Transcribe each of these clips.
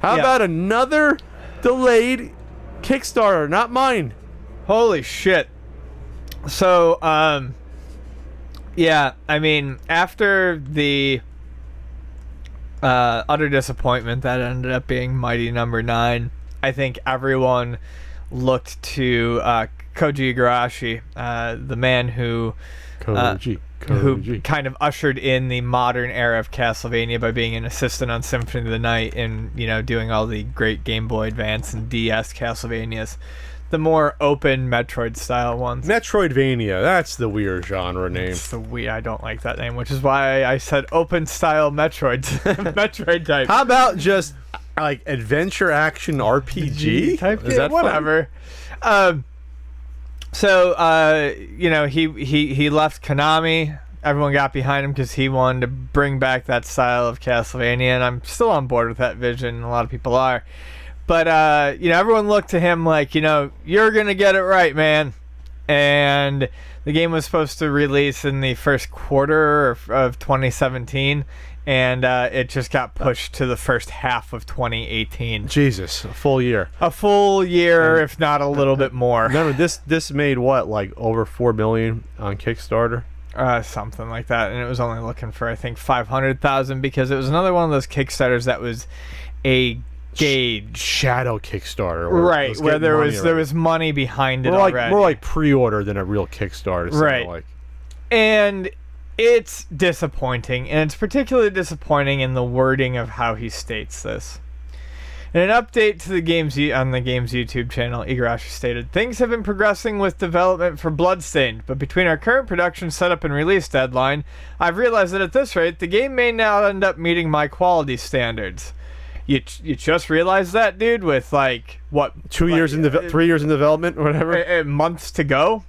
How about another delayed Kickstarter? Not mine. Holy shit. So, yeah, I mean, after the utter disappointment that ended up being Mighty Number 9, I think everyone looked to Koji Igarashi, the man who who kind of ushered in the modern era of Castlevania by being an assistant on Symphony of the Night and, you know, doing all the great Game Boy Advance and DS Castlevanias. The more open Metroid-style ones. Metroidvania. That's the weird genre name. I don't like that name, which is why I said open-style Metroid. Metroid type. How about just, like, adventure action RPG? Type Is that whatever. So, you know, he left Konami. Everyone got behind him because he wanted to bring back that style of Castlevania, and I'm still on board with that vision. A lot of people are. But, you know, everyone looked to him like, you know, you're going to get it right, man. And the game was supposed to release in the first quarter of 2017, and it just got pushed to the first half of 2018. Jesus, a full year. A full year, if not a little bit more. Remember, this made what, like over $4 million on Kickstarter? Something like that, and it was only looking for, I think, 500,000 because it was another one of those Kickstarters that was a gauge shadow Kickstarter, right? Where there was money behind it already. More like pre-order than a real Kickstarter, right? Like. And it's disappointing, and it's particularly disappointing in the wording of how he states this. In an update to the game's on the game's YouTube channel, Igarashi stated, "Things have been progressing with development for Bloodstained, but between our current production setup and release deadline, I've realized that at this rate, the game may now end up meeting my quality standards." You just realized that, dude, with like what 3 years in development or whatever, months to go.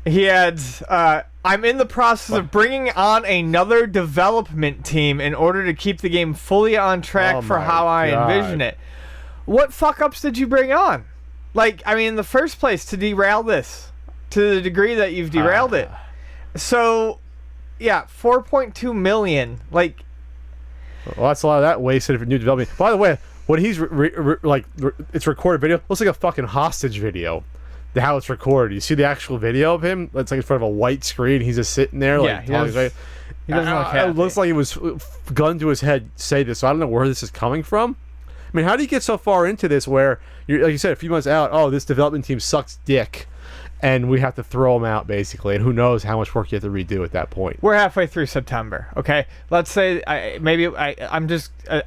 He adds, "I'm in the process of bringing on another development team in order to keep the game fully on track for how I envision it." What fuck ups did you bring on? Like, I mean, in the first place, to derail this to the degree that you've derailed it. So, yeah, 4.2 million. Like. Well, that's a lot of that wasted for new development. By the way, when he's it's recorded video, looks like a fucking hostage video. How it's recorded. You see the actual video of him? It's like in front of a white screen. He's just sitting there, like he doesn't look happy. It looks like he was gun to his head. Say this. So I don't know where this is coming from. I mean, how do you get so far into this where you're, like you said, a few months out? Oh, this development team sucks dick. And we have to throw them out, basically. And who knows how much work you have to redo at that point. We're halfway through September, okay? Let's say, I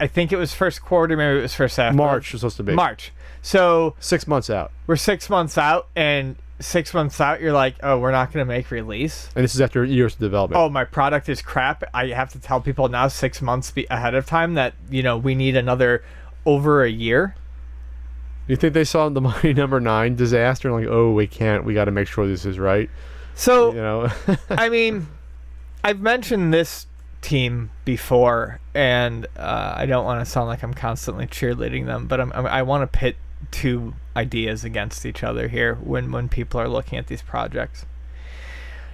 think it was first quarter, maybe it was first half. March was supposed to be. March. So 6 months out. We're 6 months out, and 6 months out, you're like, oh, we're not going to make release. And this is after years of development. Oh, my product is crap. I have to tell people now 6 months ahead of time that, you know, we need another over a year. You think they saw the Mighty Number 9 disaster and like, oh, we got to make sure this is right? So, you know, I mean, I've mentioned this team before, and I don't want to sound like I'm constantly cheerleading them, but I want to pit two ideas against each other here when people are looking at these projects.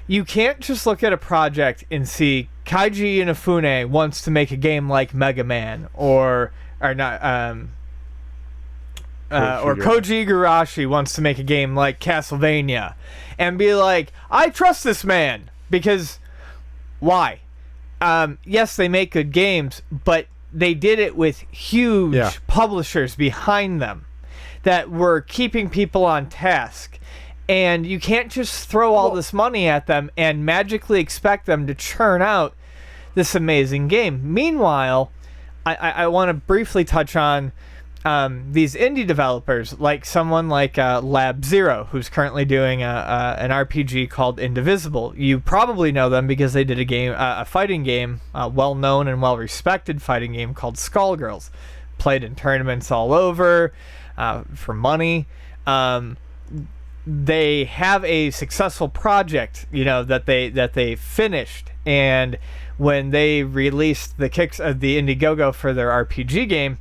You can't just look at a project and see Koji Inafune wants to make a game like Mega Man or Koji Igarashi wants to make a game like Castlevania and be like, I trust this man, because why? Yes, they make good games, but they did it with huge publishers behind them that were keeping people on task. And you can't just throw all this money at them and magically expect them to churn out this amazing game. Meanwhile, I want to briefly touch on these indie developers, like someone like Lab Zero, who's currently doing an RPG called Indivisible. You probably know them because they did a fighting game, well-known and well-respected fighting game called Skullgirls. Played in tournaments all over for money. They have a successful project, you know, that they finished, and when they released the Indiegogo for their RPG game,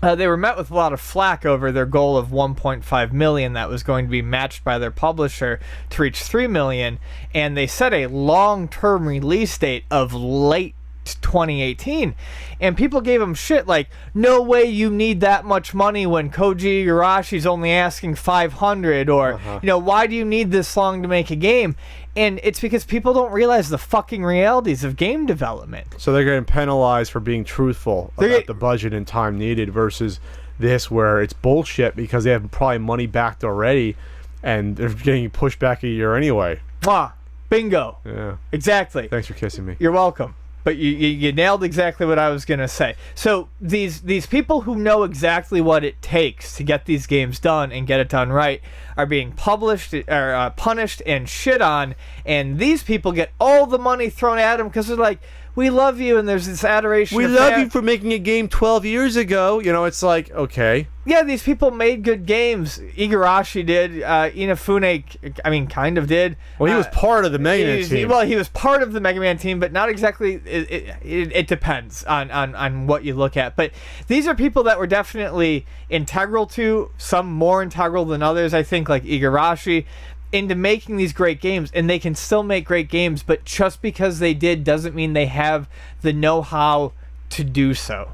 they were met with a lot of flack over their goal of 1.5 million that was going to be matched by their publisher to reach 3 million, and they set a long-term release date of late 2018, and people gave him shit like, no way you need that much money when Koji Igarashi's only asking 500, or why do you need this long to make a game? And it's because people don't realize the fucking realities of game development. So they're getting penalized for being truthful about the budget and time needed versus this, where it's bullshit because they have probably money backed already and they're getting pushed back a year anyway. Bingo. Yeah. Exactly. Thanks for kissing me. You're welcome. But you nailed exactly what I was going to say. So these people who know exactly what it takes to get these games done and get it done right are being punished and shit on, and these people get all the money thrown at them because they're like, we love you, and there's this adoration. We love you for making a game 12 years ago. It's like, okay. Yeah, these people made good games. Igarashi did. Inafune, kind of did. Well, he was part of the Mega Man team. Well, he was part of the Mega Man team, but not exactly. It depends on what you look at. But these are people that were definitely integral to, some more integral than others, I think, like Igarashi, into making these great games, and they can still make great games, but just because they did doesn't mean they have the know-how to do so.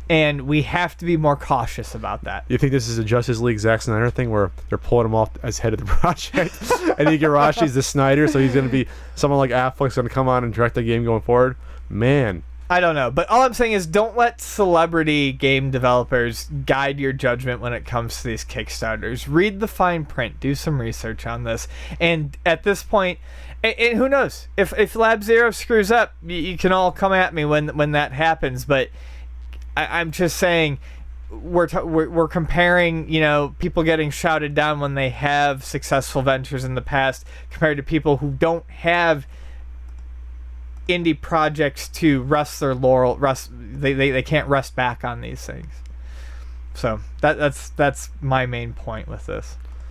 And we have to be more cautious about that. You think this is a Justice League Zack Snyder thing where they're pulling him off as head of the project and Igarashi's the Snyder, so he's going to be someone like Affleck's going to come on and direct the game going forward? Man. I don't know, but all I'm saying is don't let celebrity game developers guide your judgment when it comes to these Kickstarters. Read the fine print, do some research on this, and at this point, and who knows, if Lab Zero screws up, you can all come at me when that happens. But I'm just saying, we're comparing, people getting shouted down when they have successful ventures in the past compared to people who don't have indie projects to rest their laurel. They can't rest back on these things. So that's my main point with this.